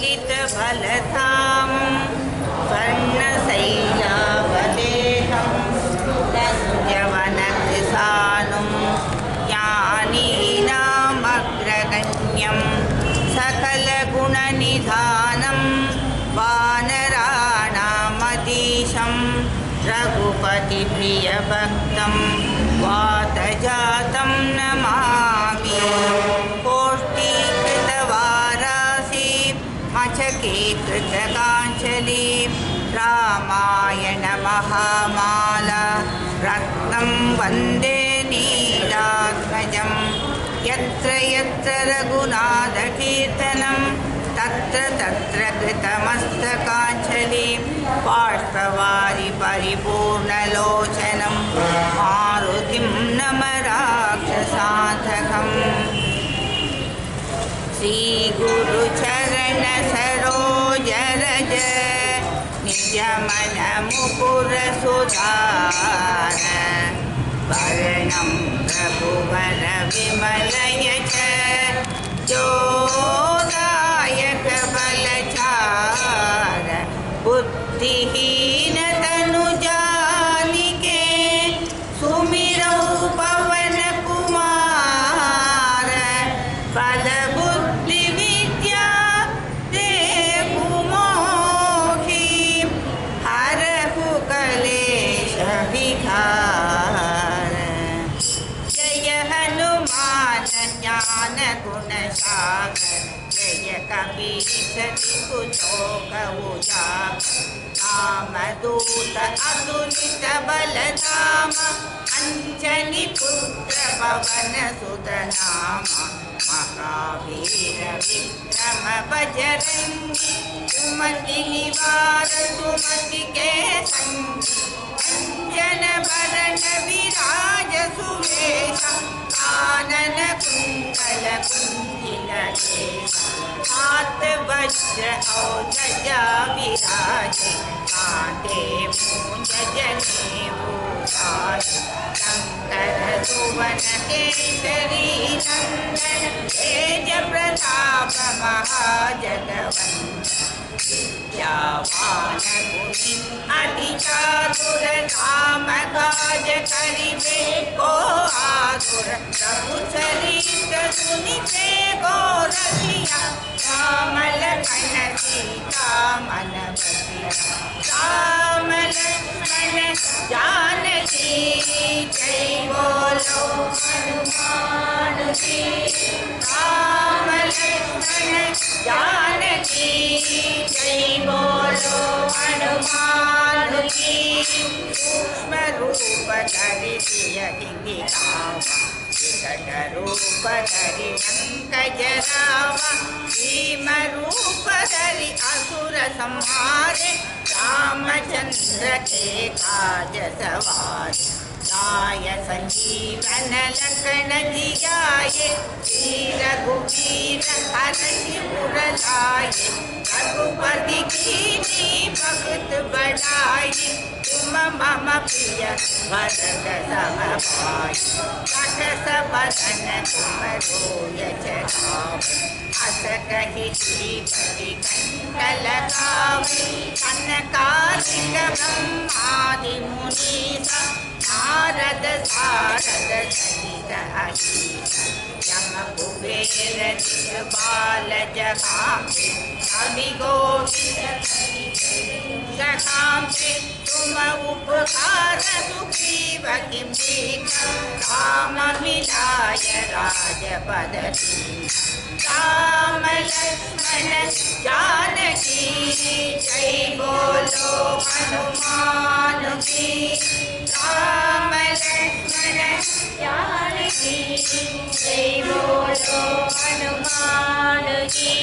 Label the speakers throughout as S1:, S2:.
S1: ललितफलतां स्वर्णशैलावलेहं नन्द्यवनकृशानुं ज्ञानीनामग्रगण्यं सकलगुणनिधानं वानराणामधीशं रघुपतिप्रियभक्तं वातजातं नमामि। कोष्ठीकृतवारासी मचकीकृतकाञ्चली रामायण महामाला रत्नं वन्दे नीलात्मजं। यत्र यत्र रघुनाथकीर्तनं तत्र तत्र कृतमस्तकाञ्जलि। बाष्पवारि परिपूर्णलोचनं मारुतिं नम राक्षसान्तकम्। श्रीगुरुचरण सरोज रज निजमन मुकुर सुधार। वर्णं प्रभुवर विमलयच जोदायक बलचार। बुद्धिहीन तनु जानिके सुमिरौ पवन कुमार। पद बुद्धि विद्या देहु मोहि हरहु कलेश विकार। जय हनुमान ज्ञान गुण सागर। जय कपीश कुलोक उजागर। रामदूत अतुलित बलधाम अंजनी पुत्र पवन सुत नाम। महावीर विक्रम बजरंगी सुमति निवार सुमति के संगी। अंजन बरन विराज सुवेश कानन कुंडल कुंचित केश। हाथ वज्र और ध्वजा विराजे कांधे मूंज जनेऊ साजे। शंकर सुवन केसरी नंदन तेज प्रताप महाजगवंदन। विद्यावान गुणी अति चातुर नाम काज करिबे को आतुर। प्रभु चरित्र सुनिबे को रसिया राम लखन सीता मन बसिया। राम लक्ष्मण जानकी जय बोलो हनुमान जी। राम लक्ष्मण जानकी जय बोलो हनुमान जी। सूक्ष्म रूप धरि सियहि दिखावा विकट रूप धरि लंक जरावा। भीम रूप धरि असुर संहारे रामचंद्र के काज सवारे। लाय संजीवन लखन जियाए श्री रघुवीर हरषि उर लाए। रघुपति कीन्ही भक्त बढ़ाई तुम मम प्रिय भरत सम भाई। राक्षस बदन तुम रोय चढ़ावे अस कहि श्रीपति कंठ लगावे। कनकादिक ब्रह्मादि मुनीसा नारद सारद सहित अहित। यम कुबेर दिखपाल जगावे कवि गोविंद जगावे। तुम उपकार सुग्रीव किंचित राम मिलाय राजपद दीन। राम लक्ष्मण जानकी जय बोलो हनुमान की। राम लक्ष्मण जानकी जय बोलो हनुमान जी।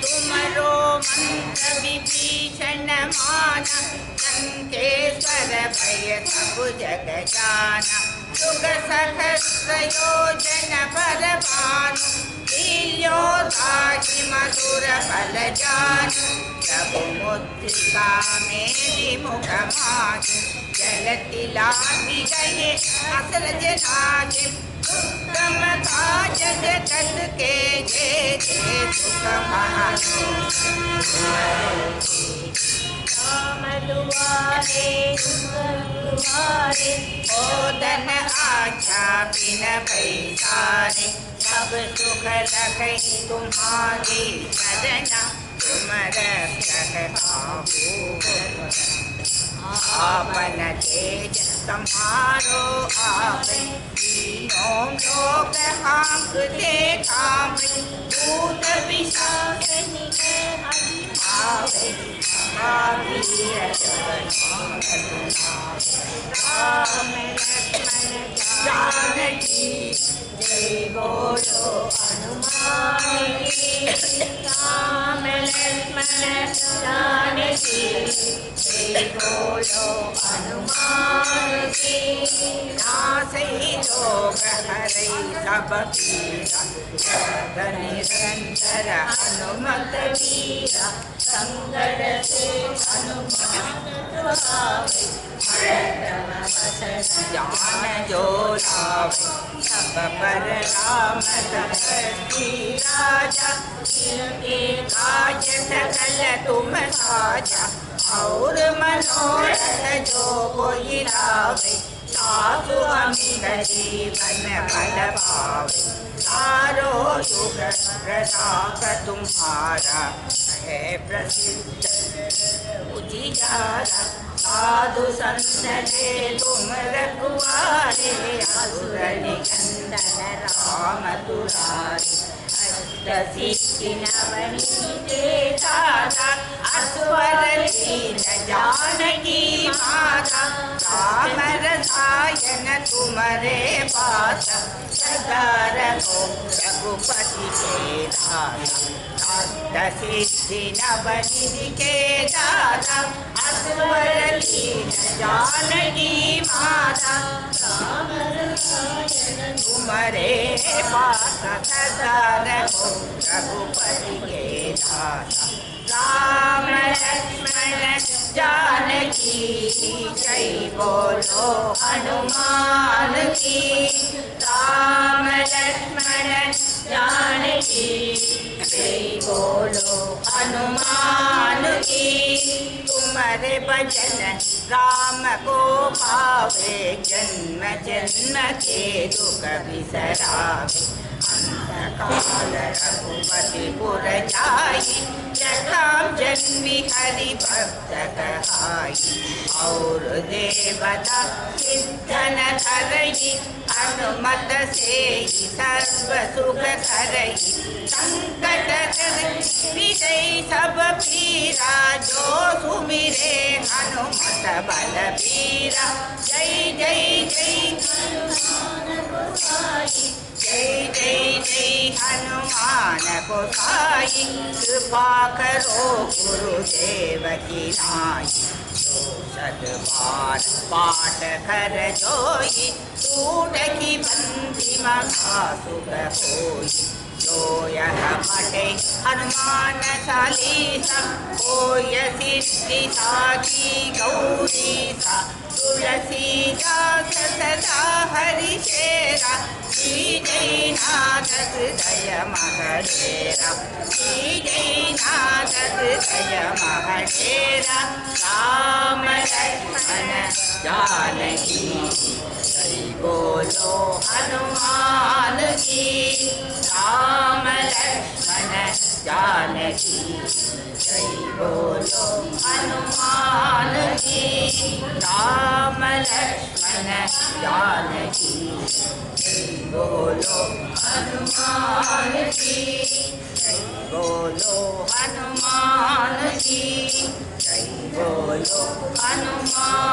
S1: तुमरो मंत्र विभीषण माना लंकेश्वर भय सब जग जाना। युग सहस्र योजन पर भानु लील्योताहि मधुर फल जानु। प्रभु मुद्रिका मेरि मुख माहि जलति लाहि गए असरज नाहि। उत्तम काज जगत के जेते सुख महल राम दुआरे दुआरे ओदन आज्ञा बिन पैसारे सब सुख लखई तुम्हारी शरणा तुम रक्षक काहू आपन तेज तुम्हारो आपे तीनों लोक हाँकते कांपे भूत पिशाच निकट आवे महावीर राम लक्ष्मण जानकी जय बोलो हनुमान की राम लक्ष्मण जानकी जय बोलो हनुमान की नासै लोक हरै सब पीरा जगत निरंतर हनुमत वीरा संकट से हनुमान छुड़ावे ज्ञान जो लावे सब पर राम तपस्वी राजा जिनके काज सकल तुम साजा और मनोरथ जो कोई लावे साधु अमित जीवन फल पावे सारो युग प्रताप तुम्हारा है प्रसिद्ध उजियारा साधु संत के तुम रखवारे असुर निकंदन राम दुलारे अष्ट सिद्धि नवनीते दाता असवर लीन जानकी माता राम रसायन तुम्हारे पास सदा रहो रघुपति के दाता अष्ट सिद्धि नवनीति के दाता असवर लीन जानकी माता राम रसायन तुम्हारे पास सदा रहो रघुपति के दाता राम लक्ष्मण जानकी जय बोलो हनुमान की राम लक्ष्मण जानकी जय बोलो हनुमान की तुम्हारे भजन राम को पावे जन्म जन्म के दुख बिसरावे अंतकाल रघुपति पुर जाई जटाम जन्मी हरि भक्त कहाई और देवता सिद्धन धरई हनुमत से सर्व सुख करई संकट विजय सब पीरा जो सुमिरे हनुमत बल पीरा जय जय जय हनुमान गोसाई जय जय जय हनुमान गोसाई कृपा करो गुरुदेव की नाई सदबार पाठ कर जोई टूट की बंदी महा सुख होई जो यह पठे हनुमान चालीसा होय सिद्धि साखी गौरी सा तुलसीदास सदा हरि चेरा श्री जयनाथ हृदय महडेरा श्री जयनाथ हृदय महडेरा राम लक्ष्मण जानकी जय बोलो हनुमान की राम लक्ष्मण जानकी जय बोलो हनुमान की राम लक्ष्मण जानकी जय बोलो हनुमान की जय बोलो हनुमान की जय बोलो हनुमान